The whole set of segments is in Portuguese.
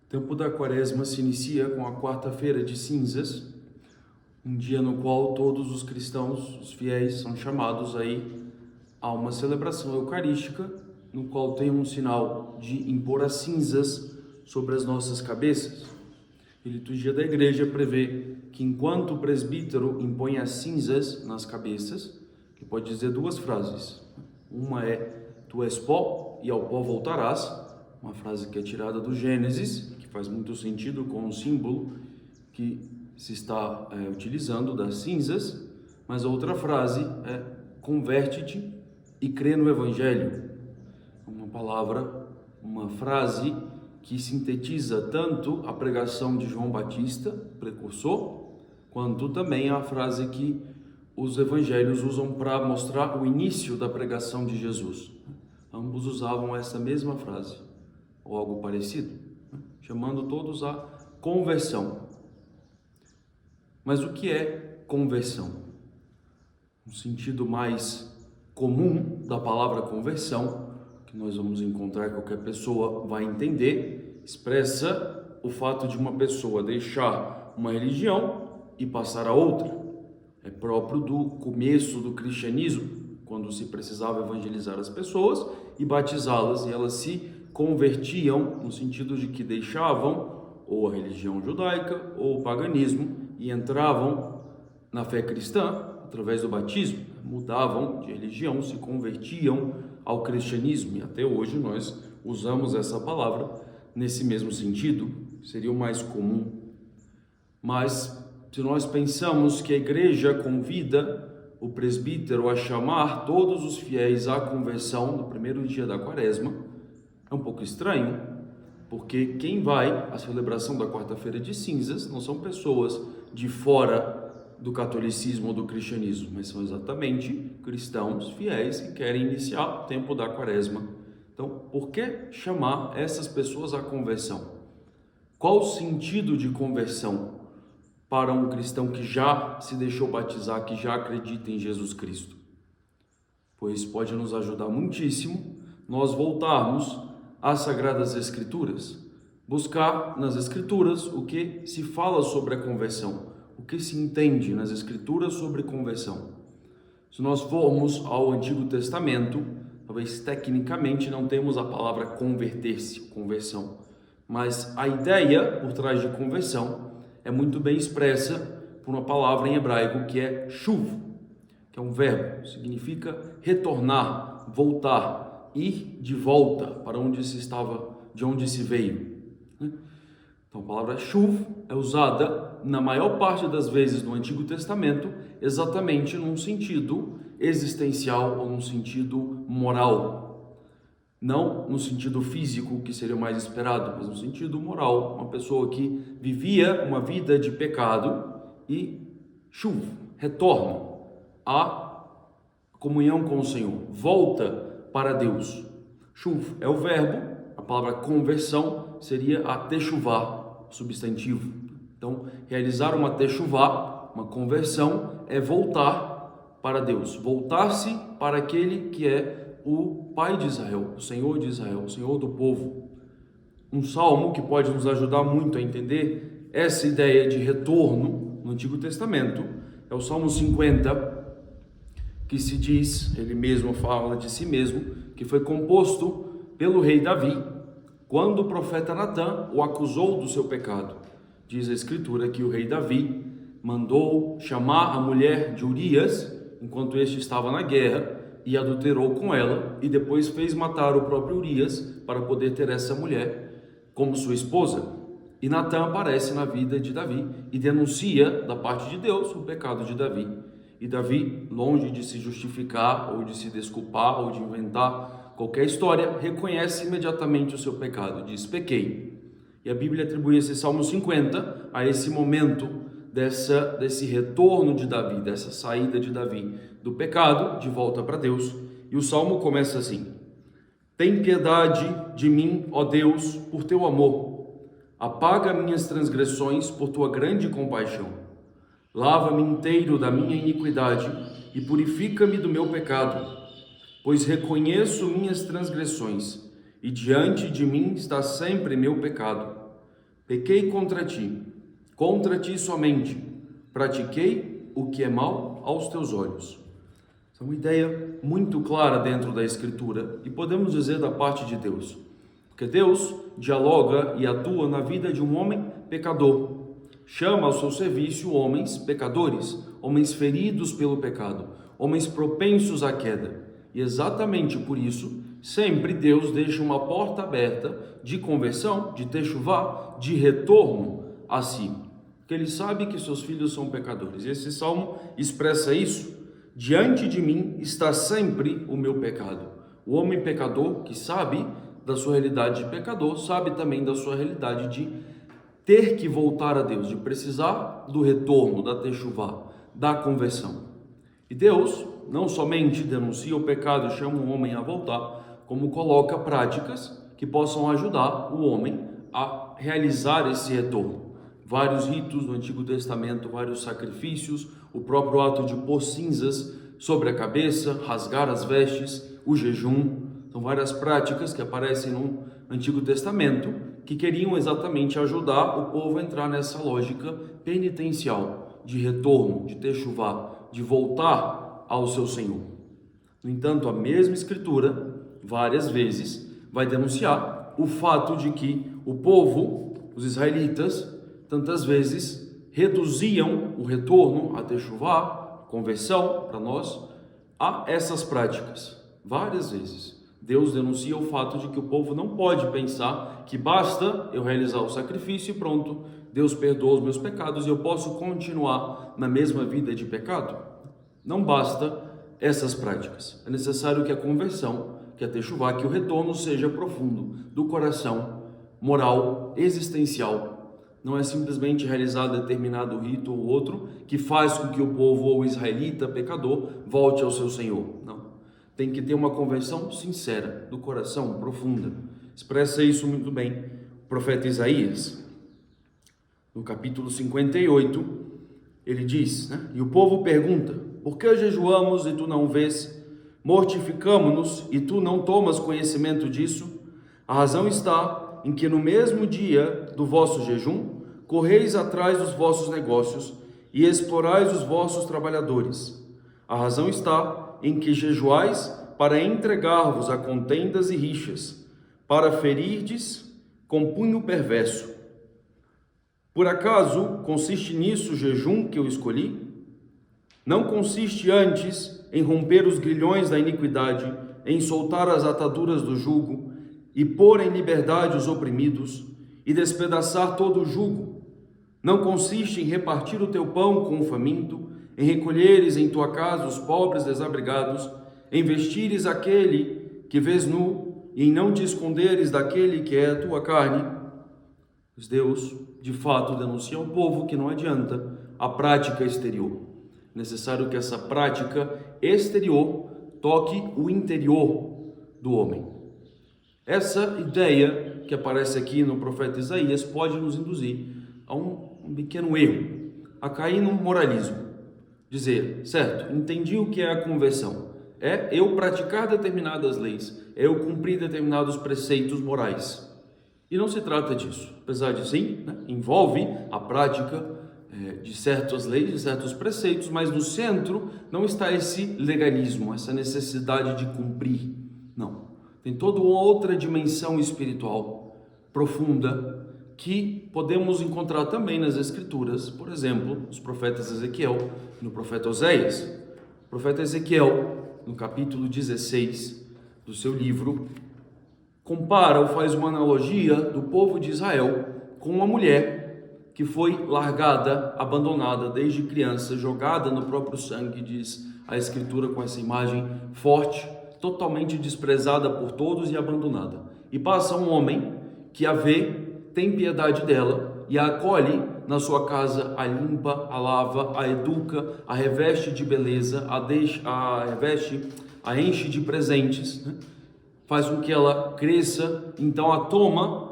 O tempo da Quaresma se inicia com a quarta-feira de cinzas, um dia no qual todos os cristãos, os fiéis, são chamados aí a uma celebração eucarística, no qual tem um sinal de impor as cinzas sobre as nossas cabeças. A liturgia da igreja prevê que enquanto o presbítero impõe as cinzas nas cabeças, que pode dizer duas frases. Uma é: tu és pó e ao pó voltarás, uma frase que é tirada do Gênesis, que faz muito sentido com o símbolo que se está utilizando das cinzas. Mas a outra frase é: converte-te e crê no Evangelho. Uma frase que sintetiza tanto a pregação de João Batista, precursor, quanto também a frase que os evangelhos usam para mostrar o início da pregação de Jesus. Ambos usavam essa mesma frase, ou algo parecido, chamando todos a conversão. Mas o que é conversão? No sentido mais comum da palavra conversão, que nós vamos encontrar, qualquer pessoa vai entender, expressa o fato de uma pessoa deixar uma religião e passar a outra. É próprio do começo do cristianismo, quando se precisava evangelizar as pessoas e batizá-las, e elas se convertiam no sentido de que deixavam ou a religião judaica ou o paganismo e entravam na fé cristã através do batismo, mudavam de religião, se convertiam ao cristianismo, e até hoje nós usamos essa palavra nesse mesmo sentido, seria o mais comum. Mas se nós pensamos que a igreja convida o presbítero a chamar todos os fiéis à conversão no primeiro dia da Quaresma, é um pouco estranho, porque quem vai à celebração da quarta-feira de cinzas não são pessoas de fora do catolicismo ou do cristianismo, mas são exatamente cristãos fiéis que querem iniciar o tempo da Quaresma. Então, por que chamar essas pessoas à conversão? Qual o sentido de conversão para um cristão que já se deixou batizar, que já acredita em Jesus Cristo? Pois pode nos ajudar muitíssimo nós voltarmos às Sagradas Escrituras, buscar nas Escrituras o que se fala sobre a conversão, o que se entende nas Escrituras sobre conversão. Se nós formos ao Antigo Testamento, talvez tecnicamente não temos a palavra converter-se, conversão, mas a ideia por trás de conversão é muito bem expressa por uma palavra em hebraico que é shuv, que é um verbo, significa retornar, voltar, ir de volta para onde se estava, de onde se veio. Então a palavra shuv é usada na maior parte das vezes no Antigo Testamento exatamente num sentido existencial ou num sentido moral. Não no sentido físico, que seria o mais esperado, mas no sentido moral. Uma pessoa que vivia uma vida de pecado e shuv, retorna à comunhão com o Senhor, volta para Deus. Shuv é o verbo, a palavra conversão seria a techuvá, substantivo. Então, realizar uma techuvá, uma conversão, é voltar para Deus, voltar-se para aquele que é o Pai de Israel, o Senhor de Israel, o Senhor do povo. Um salmo que pode nos ajudar muito a entender essa ideia de retorno no Antigo Testamento é o Salmo 50, que se diz, ele mesmo fala de si mesmo, que foi composto pelo rei Davi, quando o profeta Natã o acusou do seu pecado. Diz a Escritura que o rei Davi mandou chamar a mulher de Urias, enquanto este estava na guerra, e adulterou com ela, e depois fez matar o próprio Urias para poder ter essa mulher como sua esposa. E Natã aparece na vida de Davi e denuncia da parte de Deus o pecado de Davi. E Davi, longe de se justificar, ou de se desculpar, ou de inventar qualquer história, reconhece imediatamente o seu pecado, diz: pequei. E a Bíblia atribui esse Salmo 50 a esse momento desse retorno de Davi, dessa saída de Davi do pecado, de volta para Deus. E o Salmo começa assim: tem piedade de mim, ó Deus, por teu amor. Apaga minhas transgressões por tua grande compaixão. Lava-me inteiro da minha iniquidade e purifica-me do meu pecado, pois reconheço minhas transgressões e diante de mim está sempre meu pecado. pequei contra ti somente, pratiquei o que é mal aos teus olhos. É uma ideia muito clara dentro da Escritura e podemos dizer da parte de Deus. Porque Deus dialoga e atua na vida de um homem pecador. Chama ao seu serviço homens pecadores, homens feridos pelo pecado, homens propensos à queda. E exatamente por isso, sempre Deus deixa uma porta aberta de conversão, de techuvá, de retorno a si. Porque Ele sabe que seus filhos são pecadores. E esse salmo expressa isso. Diante de mim está sempre o meu pecado. O homem pecador que sabe da sua realidade de pecador, sabe também da sua realidade de ter que voltar a Deus, de precisar do retorno, da techuvá, da conversão. E Deus não somente denuncia o pecado e chama o homem a voltar, como coloca práticas que possam ajudar o homem a realizar esse retorno. Vários ritos do Antigo Testamento, vários sacrifícios, o próprio ato de pôr cinzas sobre a cabeça, rasgar as vestes, o jejum. São várias práticas que aparecem no Antigo Testamento que queriam exatamente ajudar o povo a entrar nessa lógica penitencial, de retorno, de techuvá, de voltar ao seu Senhor. No entanto, a mesma Escritura, várias vezes, vai denunciar o fato de que o povo, os israelitas, tantas vezes reduziam o retorno, a techuvá, conversão para nós, a essas práticas. Várias vezes Deus denuncia o fato de que o povo não pode pensar que basta eu realizar o sacrifício e pronto, Deus perdoa os meus pecados e eu posso continuar na mesma vida de pecado. Não basta essas práticas. É necessário que a conversão, que a techuvá, que o retorno seja profundo do coração, moral, existencial. Não é simplesmente realizar determinado rito ou outro que faz com que o povo ou o israelita pecador volte ao seu Senhor. Não. Tem que ter uma conversão sincera, do coração, profunda. Expressa isso muito bem o profeta Isaías. No capítulo 58, ele diz, né? E o povo pergunta, por que jejuamos e tu não vês? Mortificamo-nos e tu não tomas conhecimento disso? A razão está em que no mesmo dia do vosso jejum, correis atrás dos vossos negócios e explorais os vossos trabalhadores. A razão está em que jejuais para entregar-vos a contendas e rixas, para ferirdes com punho perverso. Por acaso consiste nisso o jejum que eu escolhi? Não consiste antes em romper os grilhões da iniquidade, em soltar as ataduras do jugo, e pôr em liberdade os oprimidos, e despedaçar todo o jugo? Não consiste em repartir o teu pão com o faminto, em recolheres em tua casa os pobres desabrigados, em vestires aquele que vês nu, e em não te esconderes daquele que é a tua carne? Mas Deus, de fato, denuncia ao povo que não adianta a prática exterior. É necessário que essa prática exterior toque o interior do homem. Essa ideia que aparece aqui no profeta Isaías pode nos induzir a um pequeno erro, a cair no moralismo. Dizer, certo, entendi o que é a conversão. É eu praticar determinadas leis, é eu cumprir determinados preceitos morais. E não se trata disso, apesar de sim, né, envolve a prática de certas leis, de certos preceitos, mas no centro não está esse legalismo, essa necessidade de cumprir. Não. Tem toda uma outra dimensão espiritual profunda que podemos encontrar também nas Escrituras, por exemplo, nos profetas Ezequiel e no profeta Oséias. O profeta Ezequiel, no capítulo 16 do seu livro, compara ou faz uma analogia do povo de Israel com uma mulher que foi largada, abandonada desde criança, jogada no próprio sangue, diz a Escritura com essa imagem forte, totalmente desprezada por todos e abandonada. E passa um homem que a vê, tem piedade dela e a acolhe na sua casa, a limpa, a lava, a educa, a reveste de beleza, a enche de presentes, né? Faz com que ela cresça, então a toma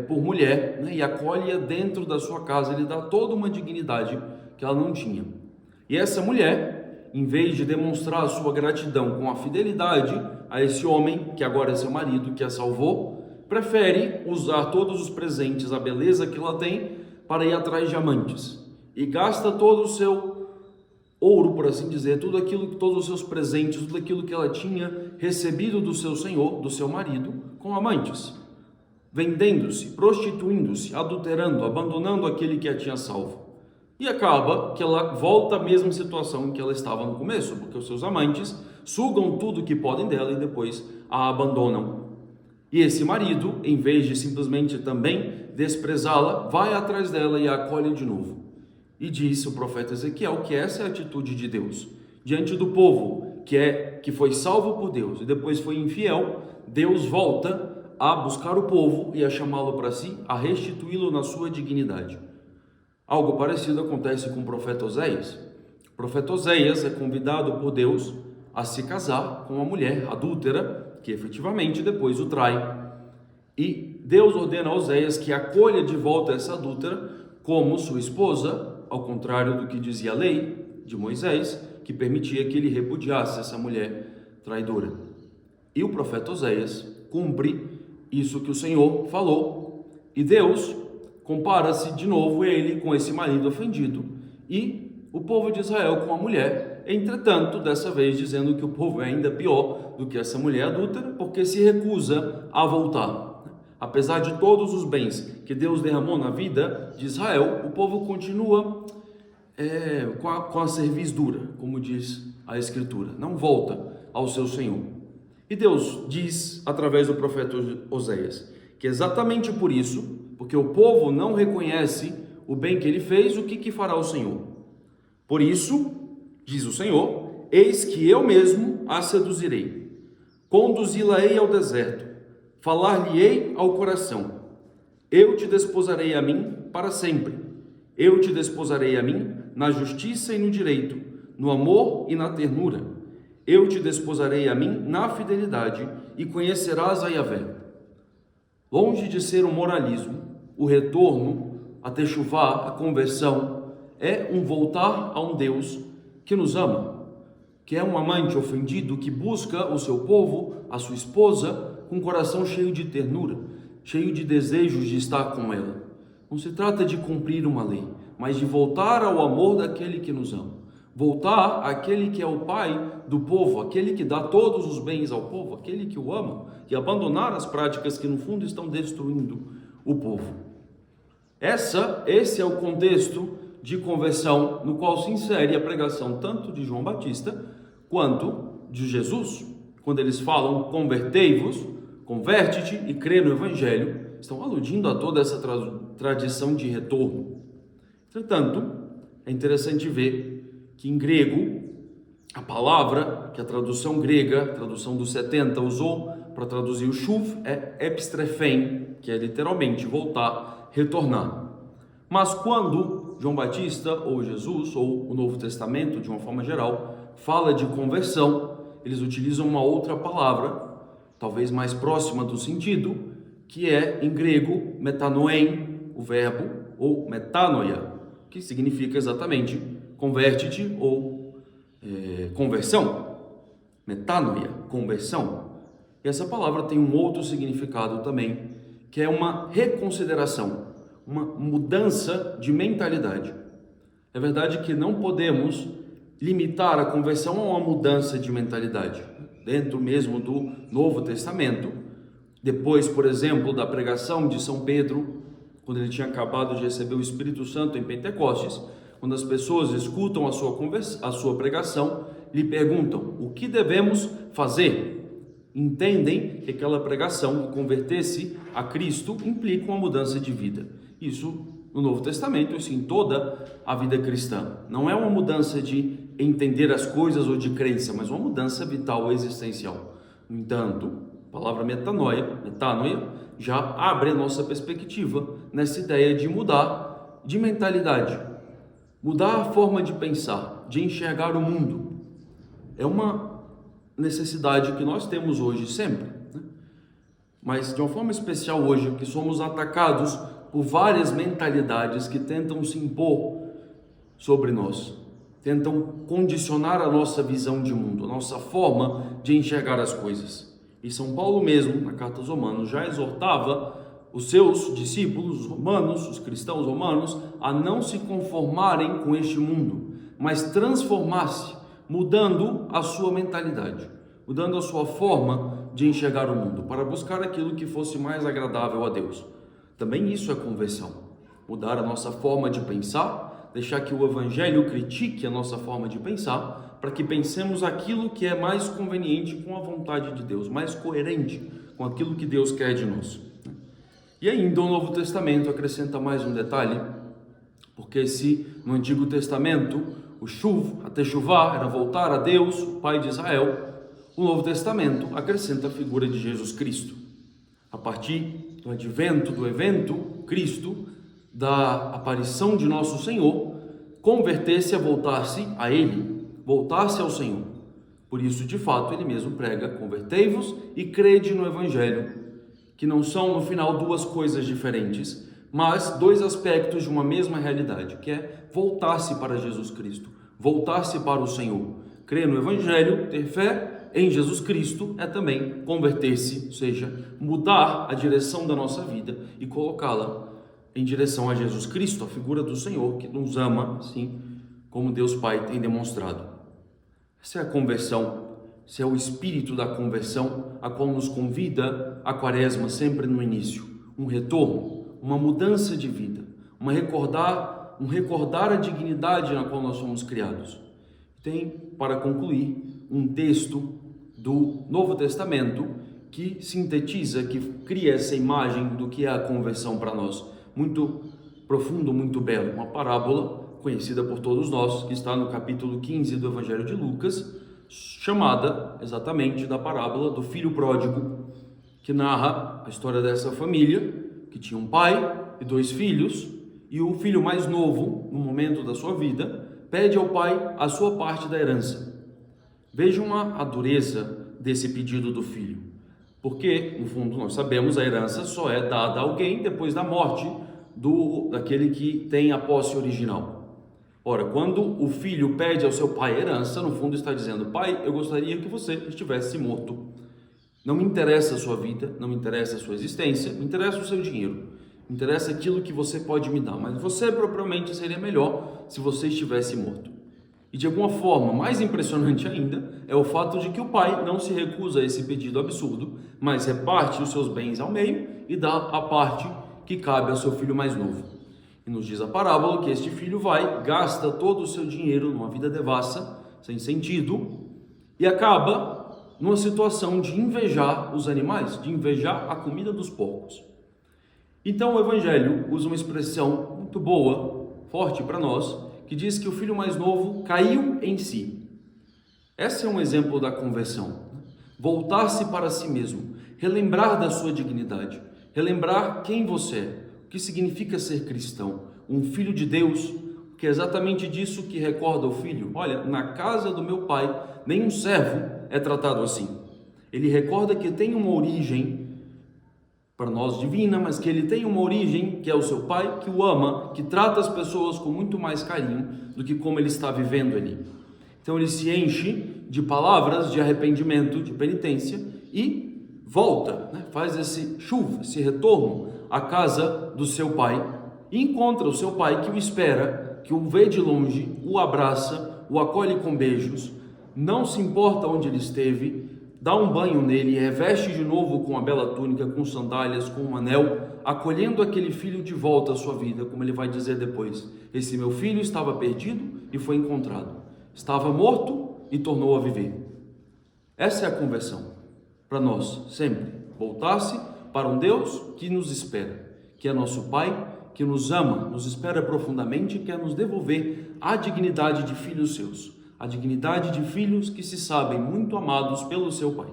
por mulher, né? E acolhe-a dentro da sua casa, ele dá toda uma dignidade que ela não tinha. E essa mulher, em vez de demonstrar a sua gratidão com a fidelidade a esse homem, que agora é seu marido, que a salvou, prefere usar todos os presentes, a beleza que ela tem, para ir atrás de amantes. E gasta todo o seu ouro, por assim dizer, todos os seus presentes, tudo aquilo que ela tinha recebido do seu senhor, do seu marido, com amantes, vendendo-se, prostituindo-se, adulterando, abandonando aquele que a tinha salvo. E acaba que ela volta à mesma situação em que ela estava no começo, porque os seus amantes sugam tudo que podem dela e depois a abandonam. E esse marido, em vez de simplesmente também desprezá-la, vai atrás dela e a acolhe de novo. E disse o profeta Ezequiel que essa é a atitude de Deus diante do povo que foi salvo por Deus e depois foi infiel. Deus volta a buscar o povo e a chamá-lo para si, a restituí-lo na sua dignidade. Algo parecido acontece com o profeta Oséias. O profeta Oséias é convidado por Deus a se casar com uma mulher adúltera, que efetivamente depois o trai. E Deus ordena a Oséias que acolha de volta essa adúltera como sua esposa, ao contrário do que dizia a lei de Moisés, que permitia que ele repudiasse essa mulher traidora. E o profeta Oséias cumpre isso que o Senhor falou, e Deus compara-se de novo ele com esse marido ofendido e o povo de Israel com a mulher, entretanto, dessa vez dizendo que o povo é ainda pior do que essa mulher adúltera, porque se recusa a voltar. Apesar de todos os bens que Deus derramou na vida de Israel, o povo continua com a cerviz dura, como diz a Escritura, não volta ao seu Senhor. E Deus diz, através do profeta Oséias, que exatamente por isso, porque o povo não reconhece o bem que ele fez, o que fará o Senhor? Por isso, diz o Senhor, eis que eu mesmo a seduzirei, conduzi-la-ei ao deserto, falar-lhe-ei ao coração, eu te desposarei a mim para sempre, eu te desposarei a mim na justiça e no direito, no amor e na ternura, eu te desposarei a mim na fidelidade e conhecerás a Yahvé. Longe de ser um moralismo, o retorno, a techuvá, a conversão, é um voltar a um Deus que nos ama, que é um amante ofendido que busca o seu povo, a sua esposa, com um coração cheio de ternura, cheio de desejos de estar com ela. Não se trata de cumprir uma lei, mas de voltar ao amor daquele que nos ama. Voltar àquele que é o pai do povo, aquele que dá todos os bens ao povo, aquele que o ama, e abandonar as práticas que no fundo estão destruindo o povo. Esse é o contexto de conversão no qual se insere a pregação tanto de João Batista quanto de Jesus. Quando eles falam convertei-vos, converte-te e crê no Evangelho, estão aludindo a toda essa tradição de retorno. Entretanto, é interessante ver que em grego, a palavra que a tradução grega, a tradução dos 70, usou para traduzir o chuv é epistrefen, que é literalmente voltar, retornar. Mas quando João Batista, ou Jesus, ou o Novo Testamento, de uma forma geral, fala de conversão, eles utilizam uma outra palavra, talvez mais próxima do sentido, que é em grego metanoen, o verbo, ou metanoia, que significa exatamente converte-te ou conversão. Metanoia, conversão. E essa palavra tem um outro significado também, que é uma reconsideração, uma mudança de mentalidade. É verdade que não podemos limitar a conversão a uma mudança de mentalidade. Dentro mesmo do Novo Testamento, depois, por exemplo, da pregação de São Pedro, quando ele tinha acabado de receber o Espírito Santo em Pentecostes, quando as pessoas escutam a sua pregação, lhe perguntam, o que devemos fazer? Entendem que aquela pregação, converter-se a Cristo, implica uma mudança de vida. Isso no Novo Testamento, isso em toda a vida cristã. Não é uma mudança de entender as coisas ou de crença, mas uma mudança vital, existencial. No entanto, a palavra metanoia, já abre a nossa perspectiva nessa ideia de mudar de mentalidade, mudar a forma de pensar, de enxergar o mundo. É uma necessidade que nós temos hoje sempre, né? Mas de uma forma especial hoje, que somos atacados por várias mentalidades que tentam se impor sobre nós, tentam condicionar a nossa visão de mundo, a nossa forma de enxergar as coisas. E São Paulo mesmo, na carta aos Romanos, já exortava os seus discípulos, os romanos, os cristãos romanos, a não se conformarem com este mundo, mas transformar-se, mudando a sua mentalidade, mudando a sua forma de enxergar o mundo, para buscar aquilo que fosse mais agradável a Deus. Também isso é conversão, mudar a nossa forma de pensar, deixar que o Evangelho critique a nossa forma de pensar, para que pensemos aquilo que é mais conveniente com a vontade de Deus, mais coerente com aquilo que Deus quer de nós. E ainda o Novo Testamento acrescenta mais um detalhe, porque se no Antigo Testamento o Shuv, a Teshuvah, era voltar a Deus, o Pai de Israel, o Novo Testamento acrescenta a figura de Jesus Cristo. A partir do advento, do evento Cristo, da aparição de nosso Senhor, converter-se a voltar-se a Ele, voltar-se ao Senhor. Por isso, de fato, Ele mesmo prega: convertei-vos e crede no Evangelho, que não são, no final, duas coisas diferentes, mas dois aspectos de uma mesma realidade, que é voltar-se para Jesus Cristo, voltar-se para o Senhor. Crer no Evangelho, ter fé em Jesus Cristo, é também converter-se, ou seja, mudar a direção da nossa vida e colocá-la em direção a Jesus Cristo, a figura do Senhor, que nos ama, assim como Deus Pai tem demonstrado. Essa é a conversão. Esse é o espírito da conversão, a qual nos convida a Quaresma sempre no início. Um retorno, uma mudança de vida, um recordar a dignidade na qual nós fomos criados. Tem, para concluir, um texto do Novo Testamento que sintetiza, que cria essa imagem do que é a conversão para nós. Muito profundo, muito belo. Uma parábola conhecida por todos nós, que está no capítulo 15 do Evangelho de Lucas, chamada exatamente da parábola do filho pródigo, que narra a história dessa família que tinha um pai e dois filhos, e o filho mais novo, no momento da sua vida, pede ao pai a sua parte da herança. Vejam a dureza desse pedido do filho, porque, no fundo, nós sabemos, a herança só é dada a alguém depois da morte daquele que tem a posse original. Ora, quando o filho pede ao seu pai herança, no fundo está dizendo: pai, eu gostaria que você estivesse morto. Não me interessa a sua vida, não me interessa a sua existência, me interessa o seu dinheiro, me interessa aquilo que você pode me dar, mas você propriamente seria melhor se você estivesse morto. E de alguma forma, mais impressionante ainda, é o fato de que o pai não se recusa a esse pedido absurdo, mas reparte os seus bens ao meio e dá a parte que cabe ao seu filho mais novo. E nos diz a parábola que este filho gasta todo o seu dinheiro numa vida devassa, sem sentido, e acaba numa situação de invejar os animais, de invejar a comida dos porcos. Então o Evangelho usa uma expressão muito boa, forte para nós, que diz que o filho mais novo caiu em si. Esse é um exemplo da conversão. Voltar-se para si mesmo, relembrar da sua dignidade, relembrar quem você é, o que significa ser cristão, um filho de Deus, que é exatamente disso que recorda o filho. Olha, na casa do meu pai, nenhum servo é tratado assim. Ele recorda que tem uma origem, para nós divina, mas que ele tem uma origem, que é o seu pai, que o ama, que trata as pessoas com muito mais carinho do que como ele está vivendo ali. Então ele se enche de palavras de arrependimento, de penitência e volta, faz esse chuva, esse retorno à casa do seu pai e encontra o seu pai que o espera, que o vê de longe, o abraça, o acolhe com beijos, não se importa onde ele esteve, dá um banho nele, reveste de novo com a bela túnica, com sandálias, com um anel, acolhendo aquele filho de volta à sua vida, como ele vai dizer depois: esse meu filho estava perdido e foi encontrado, estava morto e tornou a viver. Essa é a conversão para nós, sempre, voltar-se para um Deus que nos espera, que é nosso Pai, que nos ama, nos espera profundamente e quer nos devolver a dignidade de filhos seus, a dignidade de filhos que se sabem muito amados pelo seu Pai.